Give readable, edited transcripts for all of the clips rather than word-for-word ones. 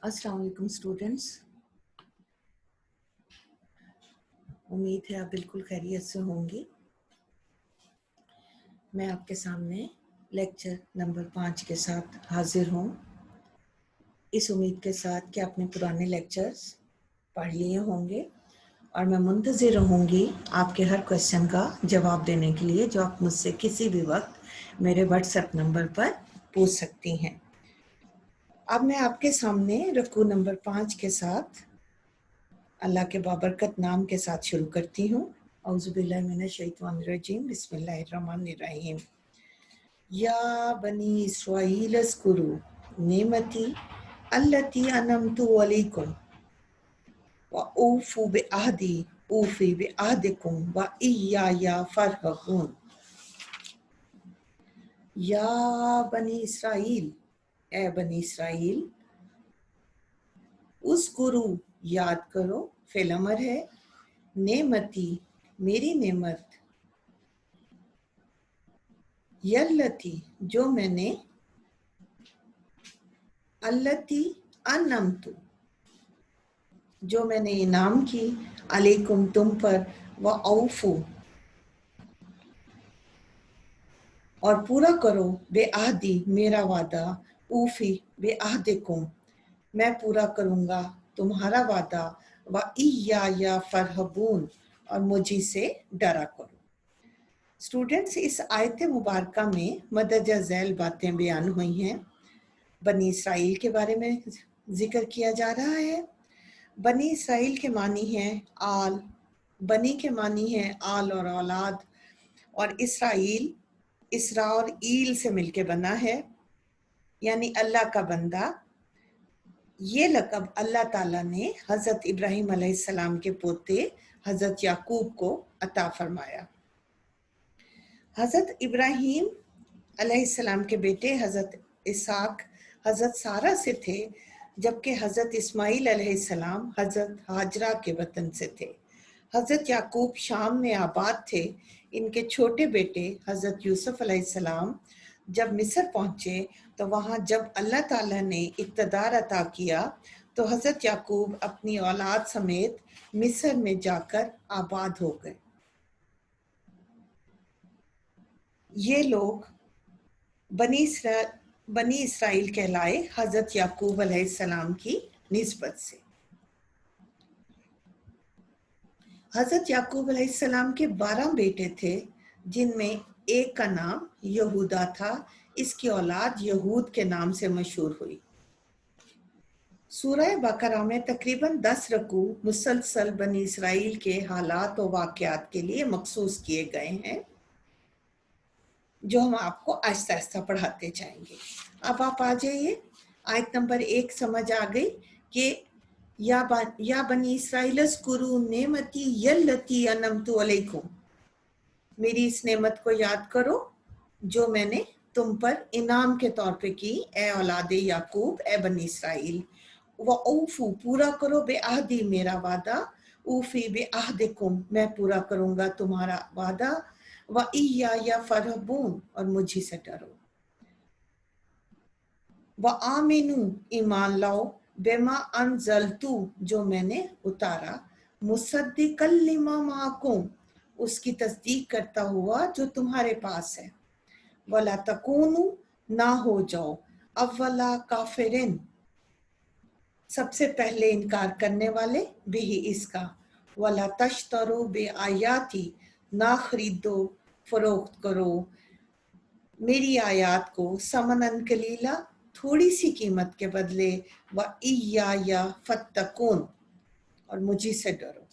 अस्सलाम वालेकुम स्टूडेंट्स। उम्मीद है आप बिल्कुल खैरियत से होंगे। मैं आपके सामने लेक्चर नंबर 5 के साथ हाजिर हूँ, इस उम्मीद के साथ कि आपने पुराने लेक्चर्स पढ़ लिए होंगे और मैं मुंतज़िर रहूँगी आपके हर क्वेश्चन का जवाब देने के लिए, जो आप मुझसे किसी भी वक्त मेरे व्हाट्सएप नंबर पर पूछ सकती हैं। अब मैं आपके सामने रुकू नंबर 5 के साथ अल्लाह के बाबरकत नाम के साथ शुरू करती हूँ। औज़ुबिल्लाहि मिनश्शैतानिर्रजीम, बिस्मिल्लाहिर्रहमानिर्रहीम। या बनी इस्राईल अज़्कुरू नेमती अल्लती अनअमतु अलैकुम व औफू बिअहदी औफी बिअहदिकुम व इय्याया फरहबून। या बनी इसराइल, ए बनी इसराइल, उज़्कुरू याद करो, फ़िल अमर है, नेमती मेरी नेमत, यल्लती जो मैंने, अल्लती अनअमतु जो मैंने इनाम की, अलैकुम तुम पर, व औफू और पूरा करो, बेआहदी मेरा वादा, ऊफी बेआहदिकुम मैं पूरा करूँगा तुम्हारा वादा, व इय्याया फरहबून और मुझी से डरा करो। स्टूडेंट्स, इस आयत मुबारका में मदरजा झैल बातें बयान हुई हैं। बनी इसराइल के बारे में जिक्र किया जा रहा है। बनी इसराइल के मानी है आल, बनी के मानी है आल और औलाद, और इसराइल इसरा और ईल से मिलके बना है, यानी अल्लाह का बंदा। ये लक़ब अल्लाह ताला ने हज़रत इब्राहीम अलैहिस्सलाम के पोते हज़रत याकूब को अता फरमाया। हज़रत इब्राहीम अलैहिस्सलाम के बेटे हज़रत इसहाक हज़रत सारा से थे, जबकि हज़रत इस्माईल अलैहिस्सलाम हज़रत हाजरा के वतन से थे। हज़रत याकूब शाम में आबाद थे। इनके छोटे बेटे हज़रत यूसुफ अलैहिस्सलाम जब मिस्र पहुँचे तो वहाँ जब अल्लाह ताला ने इक़्तिदार अता किया तो हज़रत याकूब अपनी औलाद समेत मिस्र में जाकर आबाद हो गए। ये लोग बनी इसराइल कहलाए हज़रत याकूब अलैहिस्सलाम की निस्बत से। हज़रत याकूब अलैहिस्सलाम के 12 बेटे थे, जिनमें एक का नाम यहूदा था। इसकी औलाद यहूद के नाम से मशहूर हुई। सूरह बकरा में तकरीबन 10 रकू मुसलसल बनी इसराइल के हालात और वाक़यात के लिए मखसूस किए गए हैं, जो हम आपको आहिस्ता आहिस्ता पढ़ाते जाएंगे। अब आप आ जाइए, आयत नंबर 1 समझ आ गई कि या बनी इसराइल अज़्कुरू नेमती यल्लती अनअमतु अलैकुम, मेरी इस नेमत को याद करो जो मैंने तुम पर इनाम के तौर पे की, ए औलादे याकूब, ए बनी इसराइल। व औफू पूरा करो, बेअहदी मेरा वादा, ऊफी बेअहदिकुम मैं पूरा करूँगा तुम्हारा वादा, व इय्याया फरहबून और मुझी से डरो। व आमिनू ईमान लाओ, बेमा अनज़लतू जो मैंने उतारा, मुसद्दिक़ल लिमा माकुम उसकी तस्दीक करता हुआ जो तुम्हारे पास है। वला तकूनू ना हो जाओ, अव्वला काफिरिन सबसे पहले इनकार करने वाले, बिही इसका, वला तश्तरू बे आयाती ना खरीदो फरोख्त करो मेरी आयात को, समनन कलीला थोड़ी सी कीमत के बदले, व इय्याया फत्तकून और मुझी से डरो।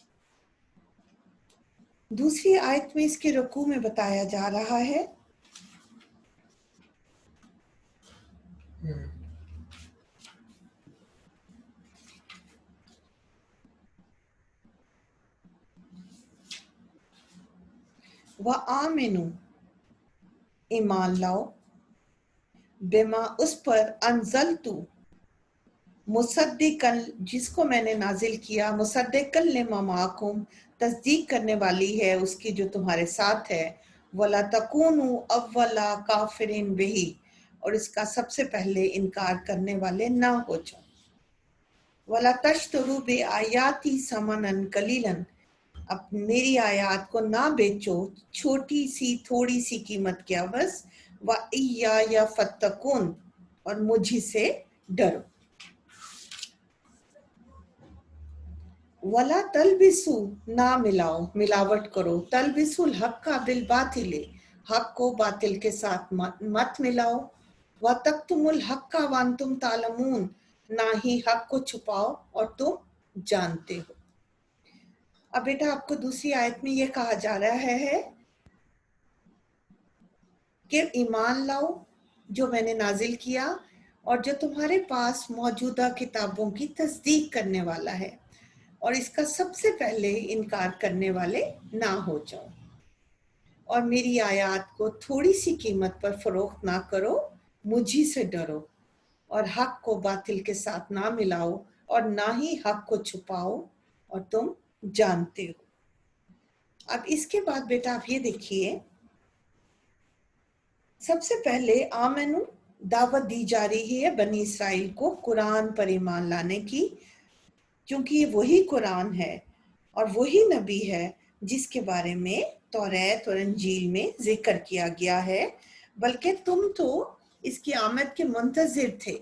दूसरी आयत में इसके रुकू में बताया जा रहा है व आमिनू ईमान लाओ, बेमा उस पर, अनज़लतू मुसद्दिकल जिसको मैंने नाजिल किया, मुसद्दिकल लिमा माकुम तस्दीक करने वाली है उसकी जो तुम्हारे साथ है, वला तकूनू अव्वला काफिरिन बिही और इसका सबसे पहले इनकार करने वाले ना हो जाओ। وَلَا تَشْتَرُوا بِآيَاتِي ثَمَنًا قَلِيلًا، اب میری آیات کو نہ بیچو چھوٹی سی تھوڑی سی قیمت کے عوض، وَإِيَّايَ فَاتَّقُونِ، اور مجھ سے ڈرو۔ وَلَا تَلْبِسُوا، نہ ملاؤ ملاوٹ کرو، تلبسوا الحق بالباطل، حق کو باطل کے ساتھ مت ملاؤ، وَتَكْتُمُوا الْحَقَّ وَأَنْتُمْ تَعْلَمُونَ، نہ ہی حق کو چھپاؤ اور تم جانتے ہو۔ اب بیٹا آپ کو دوسری آیت میں یہ کہا جا رہا ہے کہ ایمان لاؤ جو میں نے نازل کیا اور جو تمہارے پاس موجودہ کتابوں کی تصدیق کرنے والا ہے، اور اس کا سب سے پہلے انکار کرنے والے نہ ہو جاؤ، اور میری آیات کو تھوڑی سی قیمت پر فروخت نہ کرو، مجھی سے ڈرو، اور حق کو باطل کے ساتھ نہ ملاؤ اور نہ ہی حق کو چھپاؤ اور تم جانتے ہو۔ اب اس کے بعد بیٹا آپ یہ دیکھیے، سب سے پہلے آمنو دعوت دی جا رہی ہے بنی اسرائیل کو قرآن پر ایمان لانے کی، کیونکہ یہ وہی قرآن ہے اور وہی نبی ہے جس کے بارے میں توریت اور انجیل میں ذکر کیا گیا ہے، بلکہ تم تو اس کی آمد کے منتظر تھے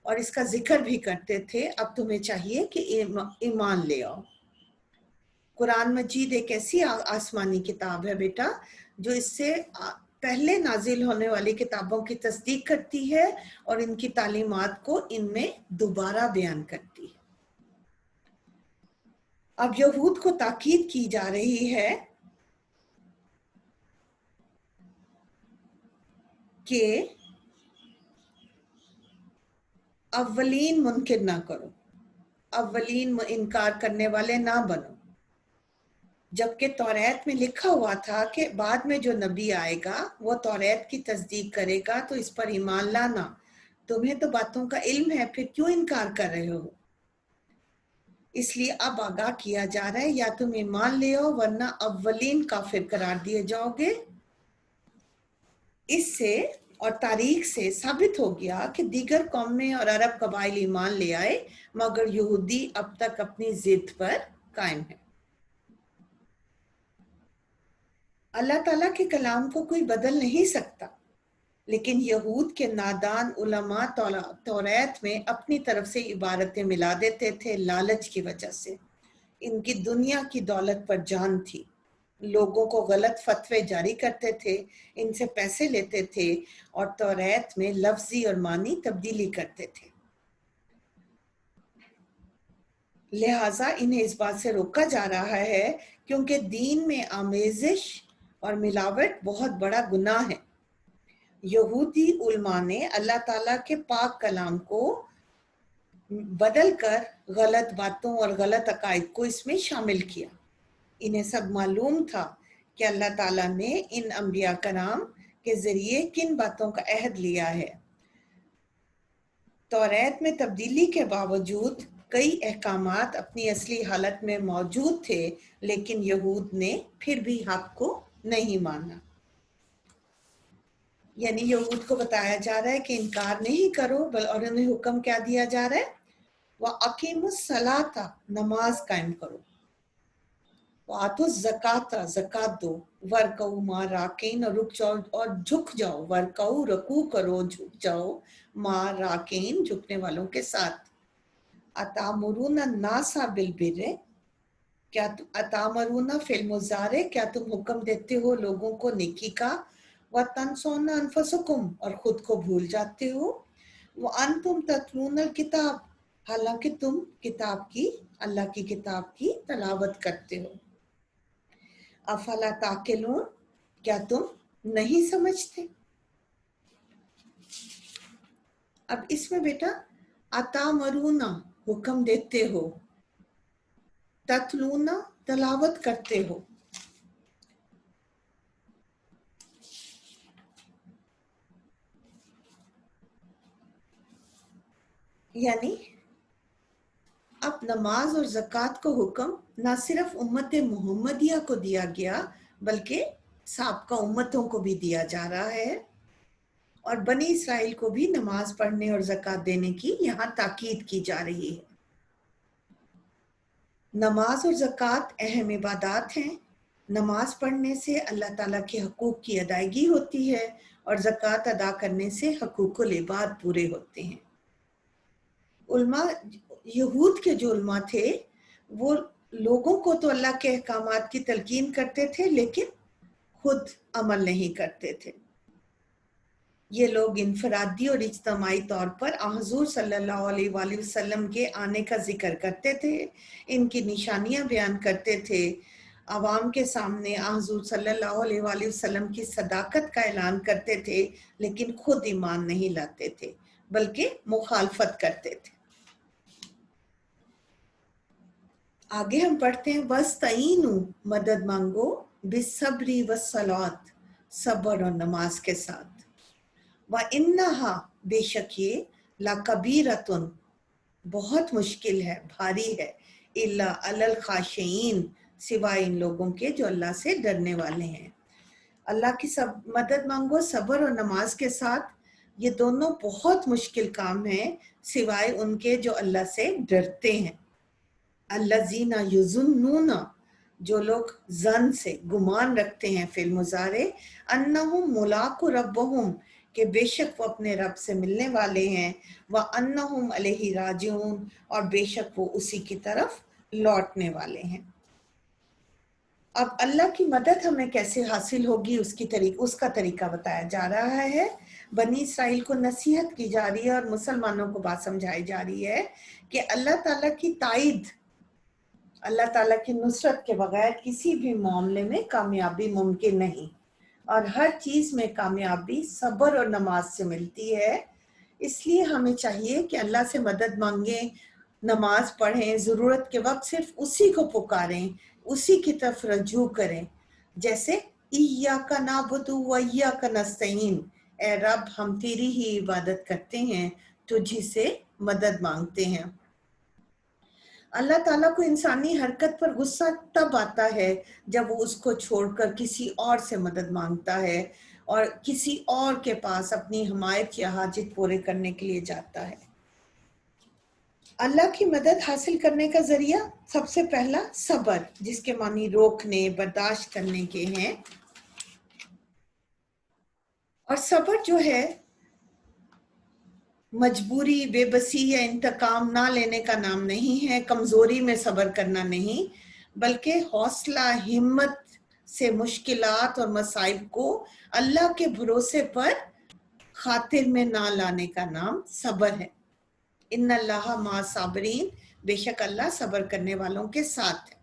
اور اس کا ذکر بھی کرتے تھے، اب تمہیں چاہیے کہ ایمان لے آؤ۔ قرآن مجید ایک ایسی آسمانی کتاب ہے بیٹا جو اس سے پہلے نازل ہونے والی کتابوں کی تصدیق کرتی ہے اور ان کی تعلیمات کو ان میں دوبارہ بیان کرتی ہے۔ اب یہود کو تاکید کی جا رہی ہے کہ اولین منکر نہ کرو، اولین انکار کرنے والے نہ بنو، جبکہ توریت میں لکھا ہوا تھا کہ بعد میں جو نبی آئے گا وہ توریت کی تصدیق کرے گا تو اس پر ایمان لانا، تمہیں تو باتوں کا علم ہے، پھر کیوں انکار کر رہے ہو؟ اس لیے اب آگاہ کیا جا رہا ہے یا تم ایمان لے آؤ ورنہ اولین کافر قرار دیے جاؤ گے۔ اس سے اور تاریخ سے ثابت ہو گیا کہ دیگر قومیں اور عرب قبائل ایمان لے آئے مگر یہودی اب تک اپنی ضد پر قائم ہے۔ اللہ تعالیٰ کے کلام کو کوئی بدل نہیں سکتا، لیکن یہود کے نادان علماء توریت میں اپنی طرف سے عبارتیں ملا دیتے تھے لالچ کی وجہ سے، ان کی دنیا کی دولت پر جان تھی، لوگوں کو غلط فتوے جاری کرتے تھے، ان سے پیسے لیتے تھے اور توریت میں لفظی اور معنی تبدیلی کرتے تھے، لہٰذا انہیں اس بات سے روکا جا رہا ہے کیونکہ دین میں آمیزش اور ملاوٹ بہت بڑا گناہ ہے۔ یہودی علماء نے اللہ تعالیٰ کے پاک کلام کو بدل کر غلط باتوں اور غلط عقائد کو اس میں شامل کیا۔ انہیں سب معلوم تھا کہ اللہ تعالیٰ نے ان انبیاء کرام کے ذریعے کن باتوں کا عہد لیا ہے۔ توریت میں تبدیلی کے باوجود کئی احکامات اپنی اصلی حالت میں موجود تھے، لیکن یہود نے پھر بھی حق کو نہیں مانا۔ یعنی یہود کو بتایا جا رہا ہے کہ انکار نہیں کرو، اور انہیں حکم کیا دیا جا رہا ہے؟ وَأَقِیمُوا الصَّلَاةَ، نماز قائم کرو، وَآتُوا الزَّکَاةَ، زکوٰۃ دو، وَارْکَعُوا مَعَ الرَّاکِعِینَ، اور رک جاؤ اور جھک جاؤ، وَارْکَعُوا، رکوع کرو، جھک جاؤ، مَعَ الرَّاکِعِین، جھکنے والوں کے ساتھ۔ أَتَأْمُرُونَ النَّاسَ بِالْبِرِّ، کیا اتامرون فعل مضارع، کیا تم حکم دیتے ہو لوگوں کو نیکی کا، وَتَنْسَوْنَ أَنفُسَکُم، اور خود کو بھول جاتے ہو، وَأَنْتُمْ تَتْلُونَ الْکِتَابَ، حالانکہ تم کتاب کی، اللہ کی کتاب کی تلاوت کرتے ہو۔ افلا تعقلون، کیا تم نہیں سمجھتے؟ اب اس میں بیٹا اتامرون حکم دیتے ہو، تتلون تلاوت کرتے ہو، یعنی اب نماز اور زکوٰۃ کو حکم نہ صرف امت محمدیہ کو دیا گیا بلکہ سابقہ امتوں کو بھی دیا جا رہا ہے، اور بنی اسرائیل کو بھی نماز پڑھنے اور زکوٰۃ دینے کی یہاں تاکید کی جا رہی ہے۔ नमाज और ज़कात अहम इबादत हैं। नमाज पढ़ने से अल्लाह ताला के हकूक़ की अदायगी होती है और ज़कात अदा करने से हकूक़ुल इबाद पूरे होते हैं। उल्मा, यहूद के जो उल्मा थे वो लोगों को तो अल्लाह के अहकामात की तलकीन करते थे लेकिन खुद अमल नहीं करते थे। ये लोग इनफरादी और इज्तमाई तौर पर हुज़ूर सल्लल्लाहु अलैहि वसल्लम के आने का जिक्र करते थे, इनकी निशानियां बयान करते थे, आवाम के सामने हुज़ूर सल्लल्लाहु अलैहि वसल्लम की सदाकत का ऐलान करते थे, लेकिन खुद ईमान नहीं लाते थे बल्कि मुखालफत करते थे। आगे हम पढ़ते हैं, वस्तईनु, मदद मांगो, बिसब्री वस्सलात, सब्र और नमाज के साथ। व इन्नहा, बेशक ये, ला कबीरतुन, बहुत मुश्किल है, भारी है, इल्ला अलल खाशिईन, सिवाय इन लोगों के जो अल्लाह से डरने वाले हैं। अल्लाह की सब मदद मांगो सब्र और नमाज के साथ, ये दोनों बहुत मुश्किल काम है सिवाय उनके जो अल्लाह से डरते हैं। अल्लज़ीना युज़ुन्नूना, जो लोग जन से गुमान रखते हैं, फिल मुजारे, अन्नहुम मुलाकु रब्बहुम, कि बेशक वो अपने रब से मिलने वाले हैं, व अन्नहुम अलैहि राजिऊन, और बेशक वो उसी की तरफ लौटने वाले हैं। अब अल्लाह की मदद हमें कैसे हासिल होगी उसका तरीका बताया जा रहा है। बनी इसराइल को नसीहत की जा रही है और मुसलमानों को बात समझाई जा रही है कि अल्लाह ताला की ताईद, अल्लाह ताला की नुसरत के बगैर किसी भी मामले में कामयाबी मुमकिन नहीं, और हर चीज में कामयाबी सब्र और नमाज से मिलती है। इसलिए हमें चाहिए कि अल्लाह से मदद मांगें, नमाज पढ़ें, ज़रूरत के वक्त सिर्फ उसी को पुकारें, उसी की तरफ रजू करें। जैसे इय्याका नाबुदु व इय्याका नस्तईन, ए रब हम तेरी ही इबादत करते हैं, तुझी से मदद मांगते हैं। अल्लाह ताला को इंसानी हरकत पर गुस्सा तब आता है जब वो उसको छोड़कर किसी और से मदद मांगता है और किसी और के पास अपनी हमायत या हाजत पूरे करने के लिए जाता है। अल्लाह की मदद हासिल करने का जरिया सबसे पहला सब्र, जिसके मानी रोकने, बर्दाश्त करने के हैं। और सब्र जो है मजबूरी, बेबसी या इंतकाम ना लेने का नाम नहीं है, कमजोरी में सब्र करना नहीं, बल्कि हौसला, हिम्मत से मुश्किलात और मसाइब को अल्लाह के भरोसे पर खातिर में ना लाने का नाम सब्र है। इन्नल्लाह मा साबरीन, बेशक अल्लाह सब्र करने वालों के साथ है।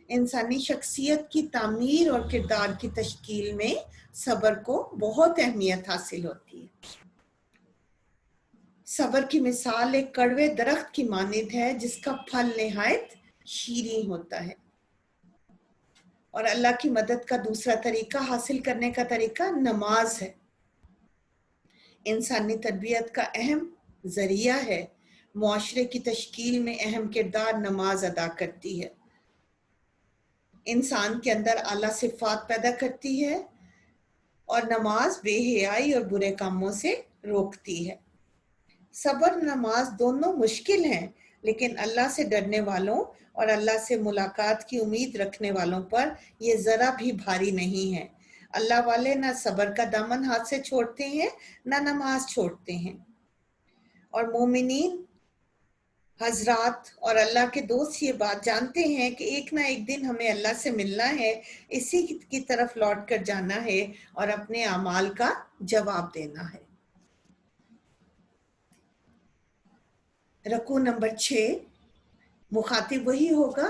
इंसानी शख्सियत की तामीर और किरदार की तश्कील में सब्र को बहुत अहमियत हासिल होती है। सब्र की मिसाल एक कड़वे दरख्त की मानिंद है जिसका फल निहायत शीरीं होता है। और अल्लाह की मदद का दूसरा तरीका हासिल करने का तरीका नमाज है। इंसानी तरबियत का अहम जरिया है, मुआशरे की तश्कील में अहम किरदार नमाज अदा करती है। इंसान के अंदर आला सिफात पैदा करती है और नमाज बेहयाई और बुरे कामों से रोकती है। सब्र, नमाज दोनों मुश्किल हैं, लेकिन अल्लाह से डरने वालों और अल्लाह से मुलाकात की उम्मीद रखने वालों पर ये ज़रा भी भारी नहीं है। अल्लाह वाले ना सब्र का दामन हाथ से छोड़ते हैं, ना नमाज छोड़ते हैं। और मोमिनीन हजरात और अल्लाह के दोस्त ये बात जानते हैं कि एक ना एक दिन हमें अल्लाह से मिलना है, इसी की तरफ लौट कर जाना है और अपने अमाल का जवाब देना है। रकू नंबर 6, मुखातिब वही होगा।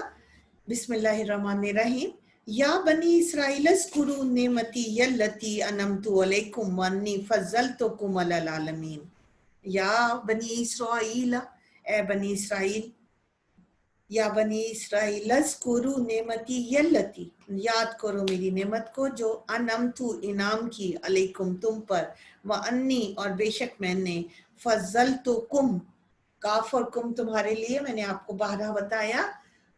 बिस्मिल्लाहिर्रहमानिर्रहीम। या बनी इसराइल अस्कुरू नेमती यल्लती अनमतु अलैकुम वन्नी फज़्ज़लतुकुम अलल आलमीन। या बनी इसराइल, ए बनी इसराइल, या बनी इसराइल अस्कुरू नेमती यल्लती, याद करो मेरी नेमत को जो अनमतु इनाम की, अलैकुम तुम पर, व अन्नी और बेशक मैंने, फज़्ज़लतुकुम, काफ और कुम तुम्हारे लिए, मैंने आपको बारहा बताया,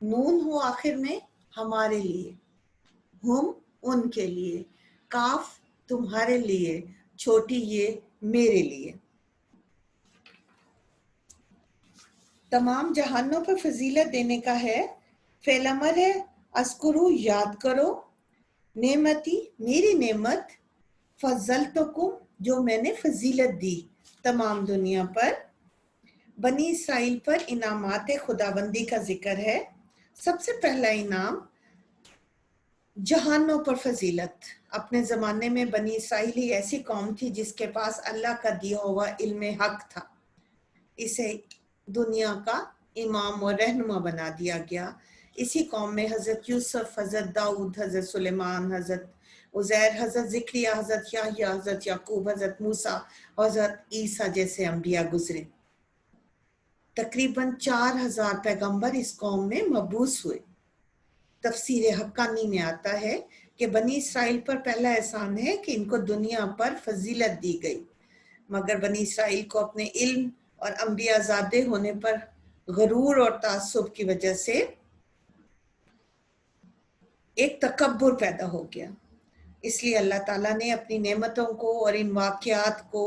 नून हो आखिर में, हमारे लिए, हम उनके लिए, काफ तुम्हारे लिए, छोटी ये मेरे लिए। तमाम जहानों पर फजीलत देने का है फेल अमर है, अस्कुरु याद करो, नेमती मेरी नेमत, फजल तो कुम जो मैंने फजीलत दी तमाम दुनिया पर, बनी इसराइल पर इनामात खुदाबंदी का जिक्र है। सबसे पहला इनाम जहानों पर फजीलत। अपने ज़माने में बनी इसराइल ही ऐसी कौम थी जिसके पास अल्लाह का दिया हुआ इल्म हक था। इसे दुनिया का इमाम और रहनुमा बना दिया गया। इसी कौम में हज़रत यूसुफ, हज़रत दाऊद, हज़रत सुलेमान, हज़रत उज़ैर, हज़रत ज़िक्रिया, हज़रत याह्या, हज़रत याकूब, हज़रत मूसा, हज़रत ईसा जैसे अंबिया गुजरे। तकरीबन 4000 पैगंबर इस कौम में मबूस हुए। तफसीर हक्कानी में आता है कि बनी इसराइल पर पहला एहसान है कि इनको दुनिया पर फजीलत दी गई, मगर बनी इसराइल को अपने इल्म और अंबियाज़ादे होने पर गरूर और तासुब की वजह से एक तकब्बुर पैदा हो गया। इसलिए अल्लाह ताला ने अपनी नेमतों को और इन वाक़यात को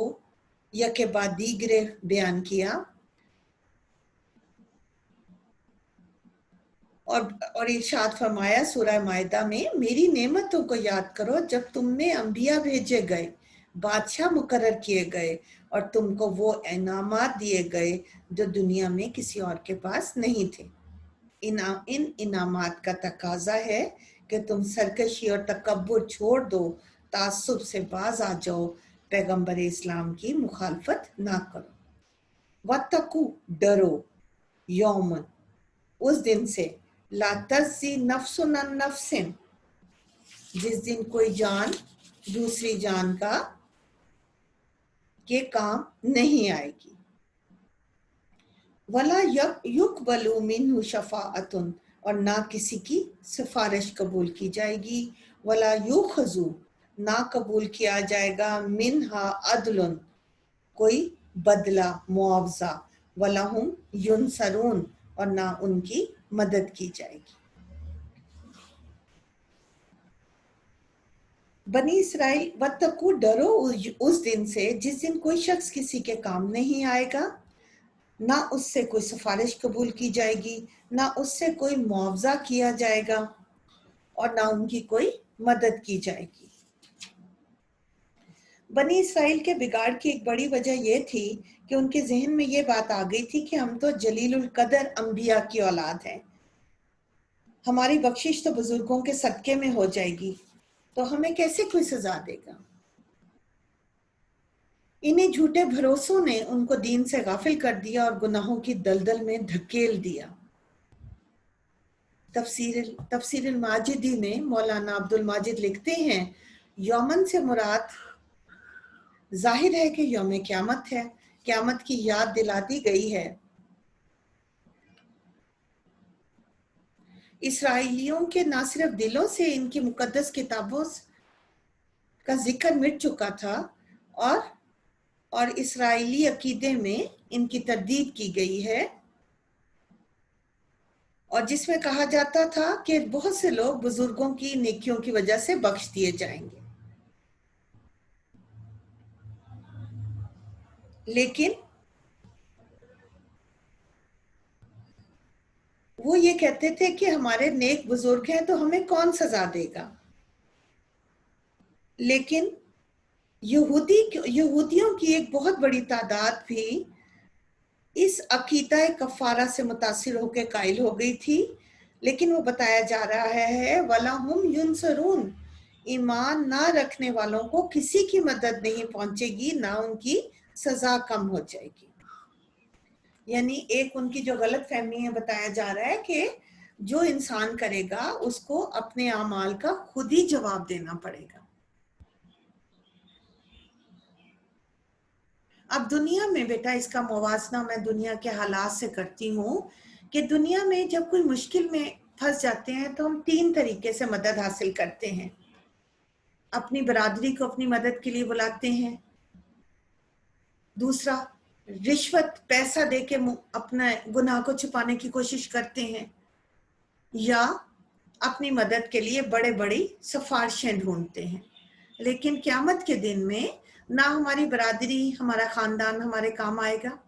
यके बाद दीगरे बयान किया और इरशाद फरमाया सूरह मायदा में, मेरी नेमतों को याद करो जब तुमने अंबिया भेजे गए, बादशाह मुकर्रर किए गए और तुमको वो इनामात दिए गए जो दुनिया में किसी और के पास नहीं थे। इन इनामात का तकाजा है कि तुम सरकशी और तकब्बुर छोड़ दो, तासुब से बाज आ जाओ, पैगंबर इस्लाम की मुखालफत ना करो। वत्तकू डरो, यौमन उस दिन से, ला तज़्ज़ी नफ्सुन अन नफ्सिन जिस दिन कोई जान दूसरी जान का के काम नहीं आएगी। वला युक़बलु मिन्हु शफ़ाअतुन और ना किसी की सिफारिश कबूल की जाएगी। वला युख़ज़ु ना कबूल किया जाएगा मिन्हा अदलुन कोई बदला मुआवजा। वला हुम युनसरून और ना उनकी मदद की जाएगी। बनी इसराइल वत्तकू डरो उस दिन से जिस दिन कोई शख्स किसी के काम नहीं आएगा, ना उससे कोई सिफारिश कबूल की जाएगी, ना उससे कोई मुआवजा किया जाएगा और ना उनकी कोई मदद की जाएगी। बनी इसराइल के बिगाड़ की एक बड़ी वजह यह थी कि उनके जहन में ये बात आ गई थी कि हम तो जलीलुल कदर अंबिया की औलाद हैं, हमारी बख्शिश तो बुजुर्गों के सदके में हो जाएगी, तो हमें कैसे कोई सजा देगा। इन्हीं झूठे भरोसों ने उनको दीन से गाफिल कर दिया और गुनाहों की दलदल में धकेल दिया। तफसीर माजिदी में मौलाना अब्दुल माजिद लिखते हैं, यौमन से मुराद जाहिर है कि यौम क़यामत है। क़यामत की याद दिला दी गई है। इसराइलियों के ना सिर्फ दिलों से इनकी मुकद्दस किताबों का जिक्र मिट चुका था और इसराइली अकीदे में इनकी तरदीद की गई है, और जिसमें कहा जाता था कि बहुत से लोग बुजुर्गों की नेकियों की वजह से बख्श दिए जाएंगे। लेकिन वो ये कहते थे कि हमारे नेक बुजुर्ग हैं तो हमें कौन सजा देगा। लेकिन यहूदियों की एक बहुत बड़ी तादाद भी इस अकीदा कफारा से मुतासिर होकर कायल हो गई थी। लेकिन वो बताया जा रहा है, वला हुम युनसरून, ईमान ना रखने वालों को किसी की मदद नहीं पहुंचेगी, ना उनकी सजा कम हो जाएगी। यानी एक उनकी जो गलत फहमी है, बताया जा रहा है कि जो इंसान करेगा उसको अपने आमाल का खुद ही जवाब देना पड़ेगा। अब दुनिया में बेटा इसका मुवाजना मैं दुनिया के हालात से करती हूँ कि दुनिया में जब कोई मुश्किल में फंस जाते हैं तो हम 3 तरीके से मदद हासिल करते हैं। अपनी बरादरी को अपनी मदद के लिए बुलाते हैं, दूसरा रिश्वत पैसा देके अपना गुनाह को छुपाने की कोशिश करते हैं, या अपनी मदद के लिए बड़े बड़ी सिफारिशें ढूंढते हैं। लेकिन क़यामत के दिन में ना हमारी बरादरी, हमारा खानदान हमारे काम आएगा,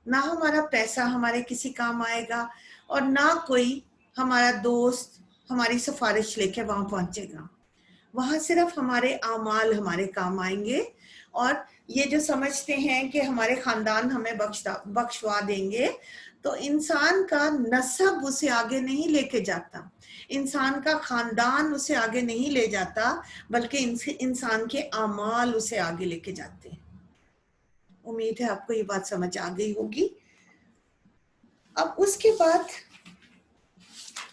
ना हमारा पैसा हमारे किसी काम आएगा, और ना कोई ہمارا دوست ہماری سفارش لے کے وہاں پہنچے گا، وہاں صرف ہمارے اعمال ہمارے کام آئیں گے، اور یہ جو سمجھتے ہیں کہ ہمارے خاندان ہمیں بخشوا دیں گے، تو انسان کا نسب اسے آگے نہیں لے کے جاتا، انسان کا خاندان اسے آگے نہیں لے جاتا، بلکہ انسان کے اعمال اسے آگے لے کے جاتے ہیں۔ امید ہے آپ کو یہ بات سمجھ آ گئی ہوگی۔ اب اس کے بعد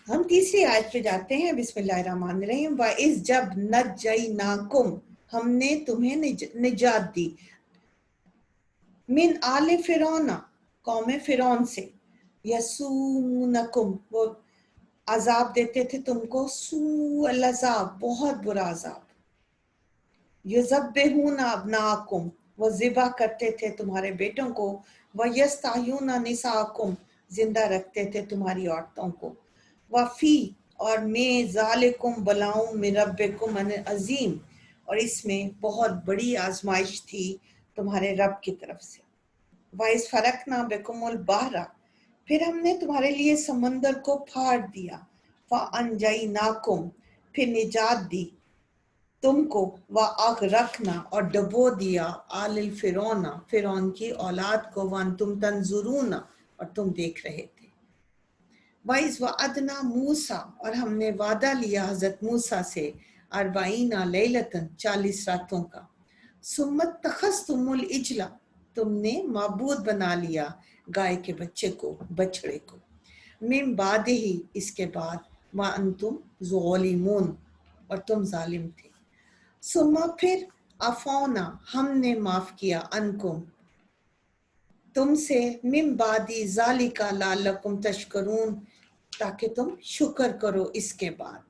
ہم تیسری آیت پہ جاتے ہیں۔ بسم اللہ الرحمن الرحیم۔ وَإِذْ جب نَجَّيْنَاكُمْ ہم نے تمہیں نجات دی، من آل فرعون قوم فرعون سے، یسومونکم وہ عذاب دیتے تھے تم کو، سوء العذاب بہت برا عذاب، یذبحون ابناءکم وہ ذبح کرتے تھے تمہارے بیٹوں کو، ویستحیون نساءکم زندہ رکھتے تھے تمہاری عورتوں کو، وفی اور میں ذالکم بلاؤں من ربکم عظیم اور اس میں بہت بڑی آزمائش تھی تمہارے رب کی طرف سے، وَإِذْ فَرَقْنَا بِكُمُ الْبَحْرَ پھر ہم نے تمہارے لیے سمندر کو پھاڑ دیا، فَأَنْجَيْنَاكُمْ پھر نجات دی تم کو، وَأَغْرَقْنَا اور ڈبو دیا، آل الفرعون فرعون کی اولاد کو، وَأَنْتُمْ تَنْظُرُونَ اور تم دیکھ رہے تھے، وَإِذْ وَعَدْنَا مُوسَىٰ اور ہم نے وعدہ لیا حضرت موسیٰ سے، 40 لیلۃ 40 راتوں کا، ثُمَّ اتَّخَذْتُمُ الْعِجْلَ تم نے معبود بنا لیا گائے کے بچے کو، بچڑے کو، من بعدہ اس کے بعد، وَأَنْتُمْ ظَالِمُونَ اور تم ظالم تھے، ثم پھر عفونا ہم نے معاف کیا، عنکم تم سے، من بعدی ذالک لعلکم تشکرون تاکہ تم شکر کرو اس کے بعد،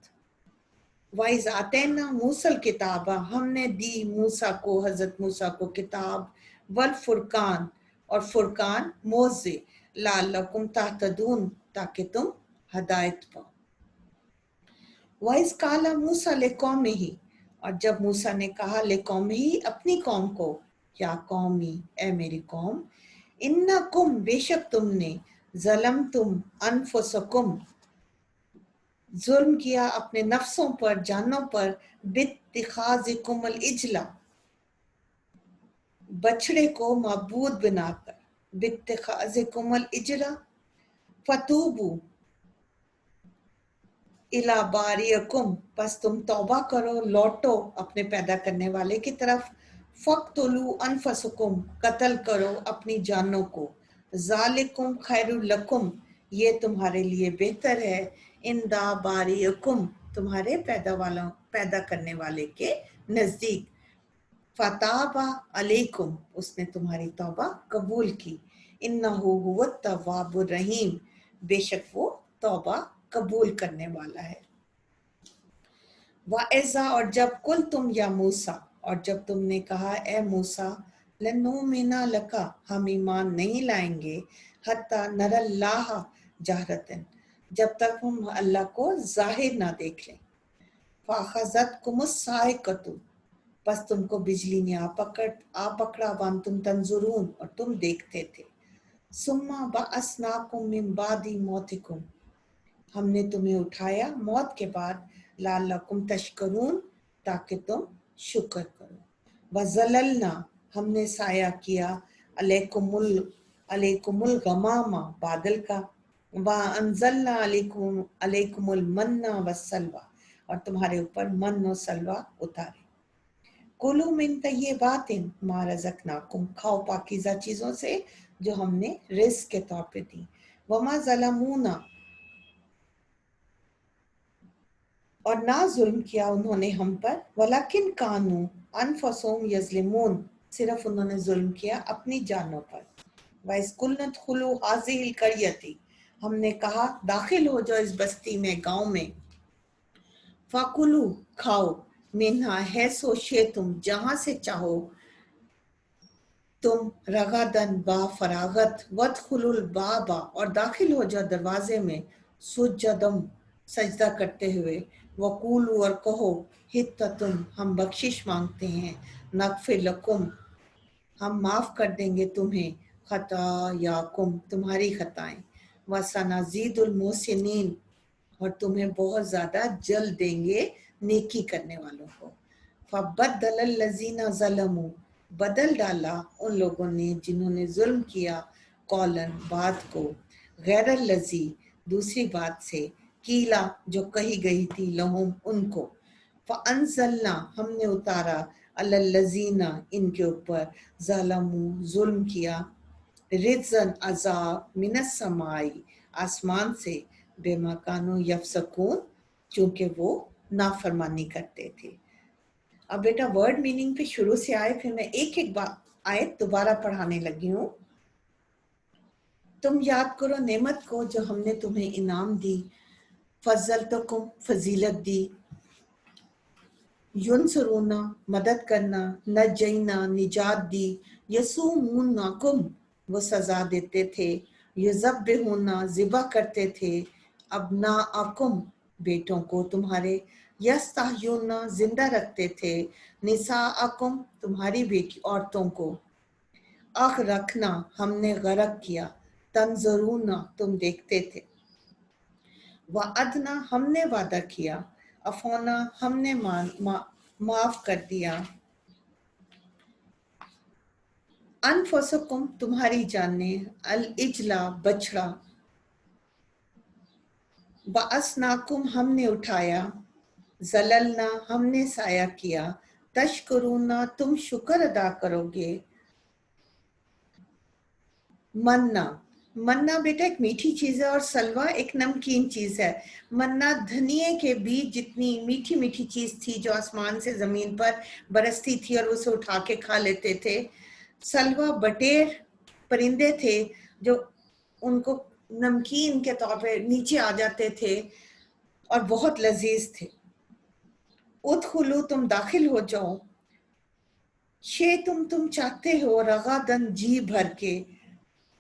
وَإِذْ آتَيْنَا مُوسَى الْكِتَابَ ہم نے دی موسیٰ کو، حضرت موسیٰ کو کتاب، والفرقان اور فرقان موضع، لعلکم تہتدون تاکہ تم ہدایت پاؤ، وَإِذْ قَالَ مُوسَىٰ لِقَوْمِهِ اور جب موسیٰ نے کہا لِقَوْمِهِ اپنی قوم کو، یا قومی اے میری قوم، اِنَّکُمْ بے شک تم نے، ظلمتم انفسکم ظلم کیا اپنے نفسوں پر، جانوں پر، باتخاذکم العجل بچڑے کو معبود بنا کر، باتخاذکم العجل فتوبوا الی باریکم پس تم توبہ کرو، لوٹو اپنے پیدا کرنے والے کی طرف، فقتلوا انفسکم قتل کرو اپنی جانوں کو، ذالکم خیر لکم یہ تمہارے لیے بہتر ہے، عند باریکم تمہارے پیدا کرنے والے کے نزدیک، فتاب علیکم اس نے تمہاری توبہ قبول کی، انہ هو التواب الرحیم بے شک وہ توبہ قبول کرنے والا ہے، وَإِذَا اور جب کل تم یا موسیٰ اور جب تم نے کہا اے موسیٰ، لَنُؤْمِنَ لَكَ ہم ایمان نہیں لائیں گے، حَتَّى نَرَى اللَّهَ جَهْرَةً جب تک ہم اللہ کو ظاہر نہ دیکھ لیں، فَأَخَذَتْكُمُ الصَّاعِقَةُ بس تم کو بجلی نے آ پکڑا، وَأَنْتُمْ تَنْظُرُونَ اور تم دیکھتے تھے، ثُمَّ بَعَثْنَاكُم مِّن بَعْدِ مَوْتِكُمْ ہم نے تمہیں اٹھایا موت کے بعد، لعلکم تشکرون تاکہ تم شکر کرو، وَظَلَلْنَا ہم نے سایہ کیا، علیکم الغمام بادل کا، وَأَنزَلْنَا علیکم المن والسلوى اور تمہارے اوپر من و سلوہ اتارے، کلوا من طیبات ما رزقناکم کھاؤ پاکیزہ چیزوں سے جو ہم نے رزق کے طور پہ دی، وما ظلمونا اور نہ ظلم کیا انہوں نے ہم پر، ولیکن کانوا انفسہم یظلمون صرف انہوں نے ظلم کیا اپنی جانوں پر، وَإِذْ قُلْنَا ادْخُلُوا هَٰذِهِ الْقَرْيَةَ ہم نے کہا داخل ہو جاؤ اس بستی میں، گاؤں میں، فَكُلُوا کھاؤ، مِنْهَا حَیثُ شِئْتُمْ جہاں سے چاہو تم، رغداً با فراغت، وَادْخُلُوا الْبَابَ اور داخل ہو جاؤ دروازے میں، سُجَّدًا سجدہ کرتے ہوئے، وَقُولُوا اور کہو، حِطَّةٌ ہم بخشش مانگتے ہیں، نغفر لکم ہم معاف کر دیں گے تمہیں، خطایاکم تمہاری خطائیں، وَسَنَزِيدُ الْمُحْسِنِينَ और तुम्हें बहुत ज्यादा जल देंगे नेकी करने वालों को। फबद्दल लजीना ज़लमू, बदल डाला उन लोगों ने जिन्होंने जुल्म किया, कौलन बात को, गैर लजी दूसरी बात से, कीला जो कही गई थी, लहुम उनको, फ़अंज़लना हमने उतारा, अलल लजीना इनके ऊपर, ज़लमू जुल्म किया, रिज़न अज़ाब मिनस समाई आसमान से, बेमा कानू यफसकून चूंकि वो नाफरमानी करते थे। अब बेटा वर्ड मीनिंग पे शुरू से आए, फिर मैं एक एक बार आयत दोबारा पढ़ाने लगी हूँ। तुम याद करो नेमत को जो हमने तुम्हें इनाम दी, फजल तो कुम फजीलत दी, युनसरूना मदद करना, नजैना निजात दी, यसूमुना कुम वो सजा देते थे, युज़ब्बिहुना ज़िबा करते थे, अबना अकुम बेटों को तुम्हारे, यस्ताह्युना जिंदा रखते थे, निसा अकुम तुम्हारी बेटी औरतों को, अख रखना हमने गरक किया, तंजरूना तुम देखते थे, व अदना हमने वादा किया, अफोना हमने माफ कर दिया, अनफुसकुम तुम्हारी जाने, अल इजला बछड़ा, बअसनाकुम हमने उठाया, जललना हमने साया किया, तशकुरूना तुम शुक्र अदा करोगे, मन्ना मन्ना बेटा एक मीठी चीज है और सलवा एक नमकीन चीज है। मन्ना धनिये के बीज जितनी मीठी मीठी चीज थी जो आसमान से जमीन पर बरसती थी और उसे उठा के खा लेते थे। सलवा बटेर परिंदे थे जो उनको नमकीन के तौर पे नीचे आ जाते थे और बहुत लजीज थे। उदखुलू तुम दाखिल हो जाओ, शे तुम चाहते हो, रगादन जी भर के,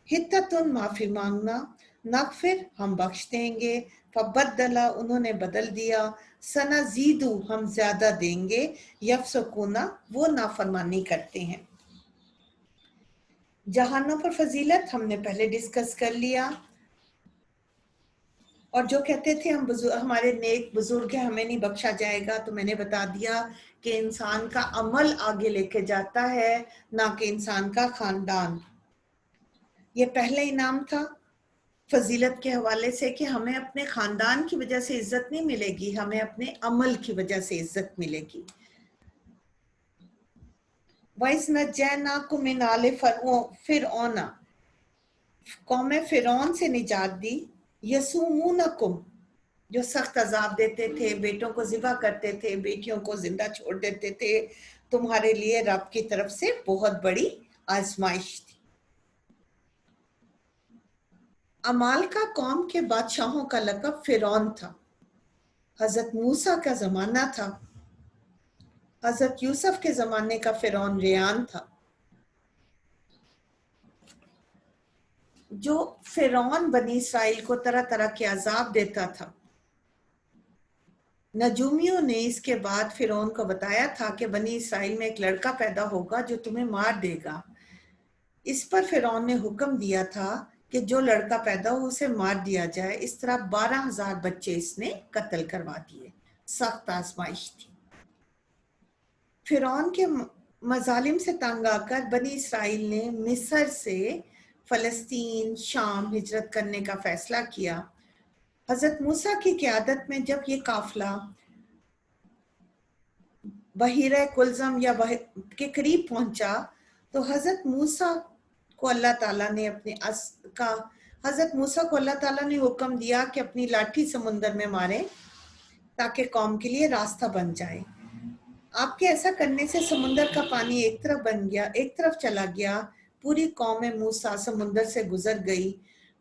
हित्ततुन माफी मांगना, नगफिर हम बख्श देंगे, फबद्दला उन्होंने बदल दिया, सनज़ीदु हम ज्यादा देंगे, यफसकुना वो नाफरमानी करते हैं। जहानों पर फजीलत हमने पहले डिस्कस कर लिया, और जो कहते थे हम हमारे नेक बुजुर्ग हैं हमें नहीं बख्शा जाएगा, तो मैंने बता दिया कि इंसान का अमल आगे लेके जाता है, ना कि इंसान का खानदान। ये पहला इनाम था फजीलत के हवाले से कि हमें अपने खानदान की वजह से इज्जत नहीं मिलेगी, हमें अपने अमल की वजह से इज्जत मिलेगी। वैस नज्जैनाकुम मिन आले फिरऔना, कौम फिरौन से निजात दी, यसुमूनकुम जो सख्त अजाब देते थे, बेटों को ज़िबा करते थे, बेटियों को जिंदा छोड़ देते थे, तुम्हारे लिए रब की तरफ से बहुत बड़ी आजमाइश थी। अमाल का कौम के बादशाहों का लक़ब फिरौन था। हजरत मूसा का जमाना था, हजरत यूसुफ के जमाने का फिरौन रेयान था। जो फिरौन बनी इसराइल को तरह तरह के अजाब देता था। नजूमियों ने इसके बाद फिरौन को बताया था कि बनी इसराइल में एक लड़का पैदा होगा जो तुम्हें मार देगा। इस पर फिरौन ने हुक्म दिया था कि जो लड़का पैदा हो उसे मार दिया जाए। इस तरह 12,000 बच्चे इसने कत्ल करवा दिए। सख्त आजमाइश थी। फिरौन के मजालिम से तंग आकर बनी इसराइल ने मिस्र से फलस्तीन शाम हिजरत करने का फैसला किया। हजरत मूसा की क़यादत में जब ये काफिला बहीरा कुलज़म या के करीब पहुंचा तो हजरत मूसा को अल्लाह ताला ने हजरत मूसा को अल्लाह ताला ने हुक्म दिया कि अपनी लाठी समुंदर में मारे ताकि कौम के लिए रास्ता बन जाए। आपके ऐसा करने से समुंदर का पानी एक तरफ बन गया, एक तरफ चला गया। पूरी कौम मूसा समुंदर से गुजर गई।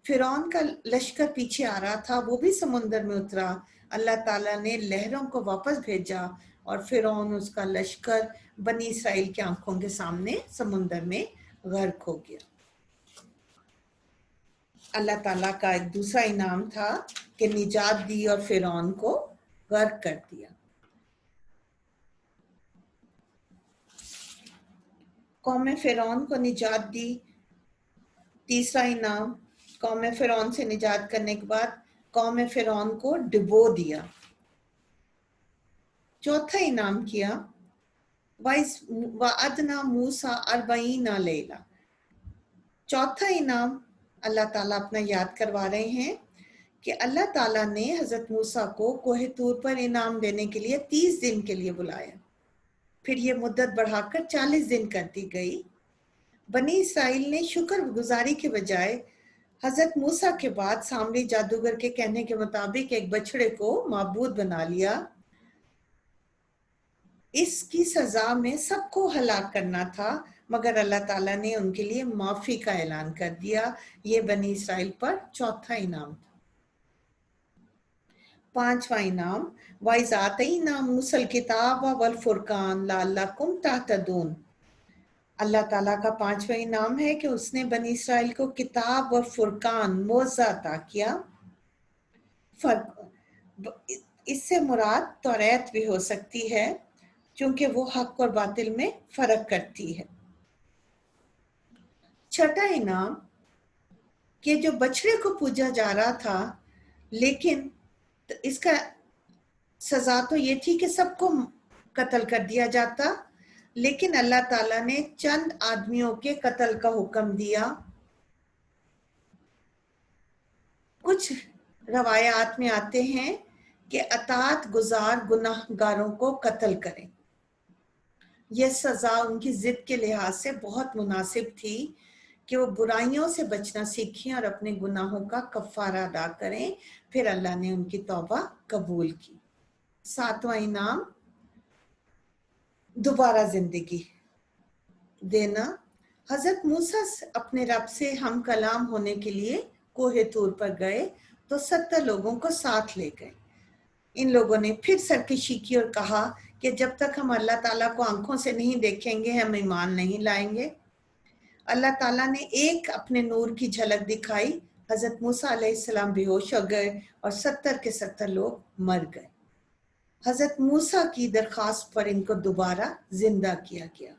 फिरौन का लश्कर पीछे आ रहा था, वो भी समुंदर में उतरा। अल्लाह ताला ने लहरों को वापस भेजा और फिरौन उसका लश्कर बनी इसराइल की आंखों के सामने समुंदर में गर्क हो गया। अल्लाह ताला का एक दूसरा इनाम था कि निजात दी और फिरौन को गर्क कर दिया। कौम फिरौन को निजात दी। तीसरा इनाम, कौम फिरौन से निजात करने के बाद कौम फिरौन को डुबो दिया। चौथा इनाम किया वअदना मूसा 40 लैला। चौथा इनाम अल्लाह ताला अपना याद करवा रहे हैं कि अल्लाह ताला ने हजरत मूसा को कोहे तूर पर इनाम देने के लिए 30 दिन के लिए बुलाया। फिर ये मुद्दत बढ़ाकर 40 दिन कर दी गई। बनी इसराइल ने शुक्रगुजारी के बजाय हजरत मूसा के बाद सामरी जादूगर के कहने के मुताबिक एक बछड़े को माबूद बना लिया। इसकी सजा में सबको हलाक करना था, मगर अल्लाह ताला ने उनके लिए माफी का ऐलान कर दिया। ये बनी इसराइल पर चौथा इनाम था। पांचवा इनाम वाइज़ातैना मूसल किताब वल फुरकान लअल्लकुम तहतदून। अल्लाह ताला का पांचवा इनाम है कि उसने बनी इसराइल को किताब और फुरकान मोज़ा अता किया। इससे मुराद तौरात भी हो सकती है, क्योंकि वो हक और बातिल में फर्क करती है। छठा इनाम कि जो बछड़े को पूजा जा रहा था, लेकिन इसका सजा तो ये थी कि सबको कत्ल कर दिया जाता, लेकिन अल्लाह ताला ने चंद आदमियों के कत्ल का हुक्म दिया। कुछ रवायात में आते हैं कि अतात गुजार गुनाहगारों को कत्ल करें। यह सजा उनकी जिद के लिहाज से बहुत मुनासिब थी कि वो बुराइयों से बचना सीखें और अपने गुनाहों का कफ़ारा अदा करें। फिर अल्लाह ने उनकी तौबा कबूल की। सातवां इनाम दोबारा जिंदगी देना। हजरत मूसा अपने रब से हम कलाम होने के लिए कोहे तूर पर गए तो 70 लोगों को साथ ले गए। इन लोगों ने फिर सरकशी की और कहा कि जब तक हम अल्लाह ताला को आंखों से नहीं देखेंगे हम ईमान नहीं लाएंगे। अल्लाह ताला ने एक अपने नूर की झलक दिखाई। हजरत मूसा अलैहिस्सलाम बेहोश हो गए और 70 के 70 लोग मर गए। हजरत मूसा की दरखास्त पर इनको दोबारा जिंदा किया गया।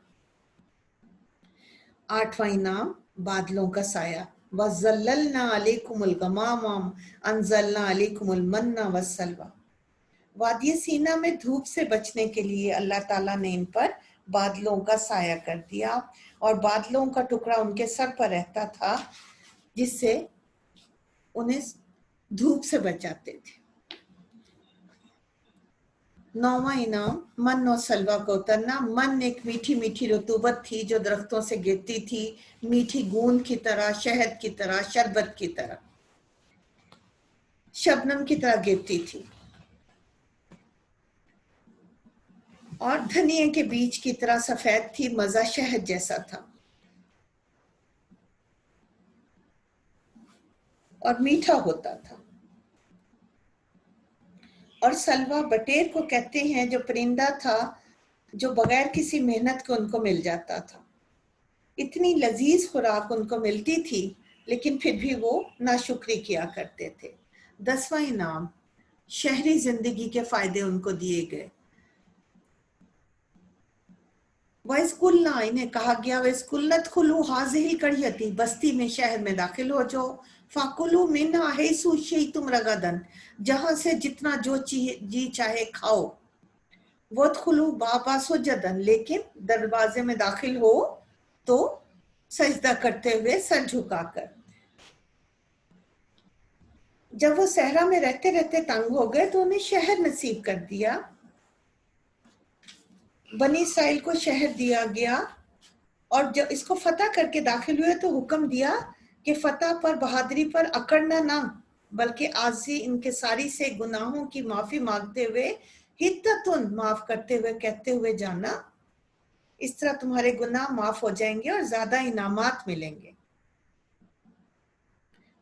आठवां इनाम बादलों का साया। वज़ल्ललना अलैकुमुल गमाम अंज़लना अलैकुमुल मन्ना वस्सलवा। वादी सीना में धूप से बचने के लिए अल्लाह ताला ने इन पर बादलों का साया कर दिया और बादलों का टुकड़ा उनके सर पर रहता था, जिससे उन्हें धूप से बचाते थे। नौवां इनाम मन और सलवा को उतरना। मन एक मीठी मीठी रतूबत थी जो दरख्तों से गिरती थी, मीठी गूंद की तरह, शहद की तरह, शरबत की तरह, शबनम की तरह गिरती थी, और धनिये के बीज की तरह सफेद थी, मजा शहद जैसा था और मीठा होता था। और सलवा बटेर को कहते हैं, जो परिंदा था जो बगैर किसी मेहनत के उनको मिल जाता था। इतनी लजीज खुराक उनको मिलती थी, लेकिन फिर भी वो नाशुक्री किया करते थे। 10वां इनाम शहरी जिंदगी के फायदे उनको दिए गए। वस्कुलना, इन्हें कहा गया वस्कुलत खुलू हाजिल करियती, बस्ती में शहर में दाखिल हो जाओ। फाकुलू मिन्हा हैसु शि'तुम रगदन, जहां से जितना जो जी चाहे खाओ। वदखुलू बाबा सुजदन, लेकिन दरवाजे में दाखिल हो तो सजदा करते हुए, सर झुकाकर। जब वो सहरा में रहते रहते तंग हो गए तो उन्हें शहर नसीब कर दिया। बनी इसराइल को शहर दिया गया और जब इसको फतह करके दाखिल हुए तो हुक्म दिया कि फतह पर, बहादुरी पर अकड़ना ना, बल्कि आजी इनकिसारी से गुनाहों की माफी मांगते हुए, हिद्दतुन माफ करते हुए, कहते हुए जाना। इस तरह तुम्हारे गुनाह माफ हो जाएंगे और ज्यादा इनामात मिलेंगे।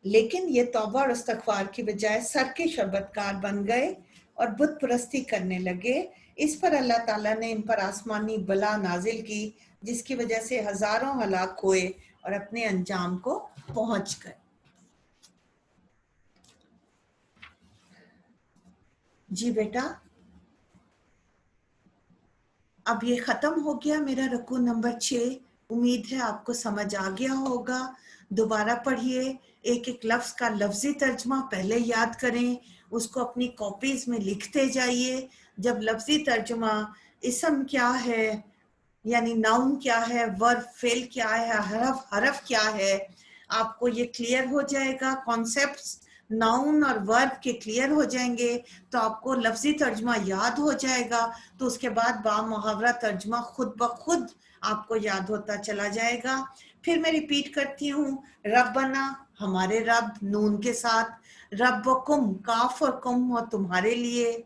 लेकिन ये तौबा और इस्तगफार की बजाय सर के शरबतकार बन गए और बुत परस्ती करने लगे। इस पर अल्लाह ताला ने इन पर आसमानी बला नाजिल की, जिसकी वजह से हजारों हलाक हुए और अपने अंजाम को पहुंच गए। जी बेटा, अब ये खत्म हो गया मेरा रुकू नंबर 6। उम्मीद है आपको समझ आ गया होगा। دوبارہ پڑھیے, ایک ایک لفظ کا لفظی ترجمہ پہلے یاد کریں, اس کو اپنی کاپیز میں لکھتے جائیے. جب لفظی ترجمہ اسم کیا ہے, یعنی ناؤن کیا ہے, ورب فعل کیا ہے, حرف کیا ہے, آپ کو یہ کلیئر ہو جائے گا, کانسیپٹس ناؤن اور ورب کے کلیئر ہو جائیں گے, تو آپ کو لفظی ترجمہ یاد ہو جائے گا. تو اس کے بعد با محاورہ ترجمہ خود بخود آپ کو یاد ہوتا چلا جائے گا. پھر میں ریپیٹ کرتی ہوں, ربنا ہمارے رب نون کے ساتھ, ربکم کاف اور کم ہو تمہارے لیے,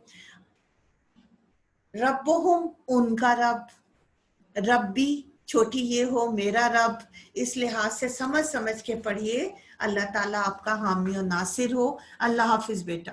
ربہم ان کا رب, ربی چھوٹی یہ ہو میرا رب. اس لحاظ سے سمجھ کے پڑھیے. اللہ تعالیٰ آپ کا حامی و ناصر ہو. اللہ حافظ بیٹا.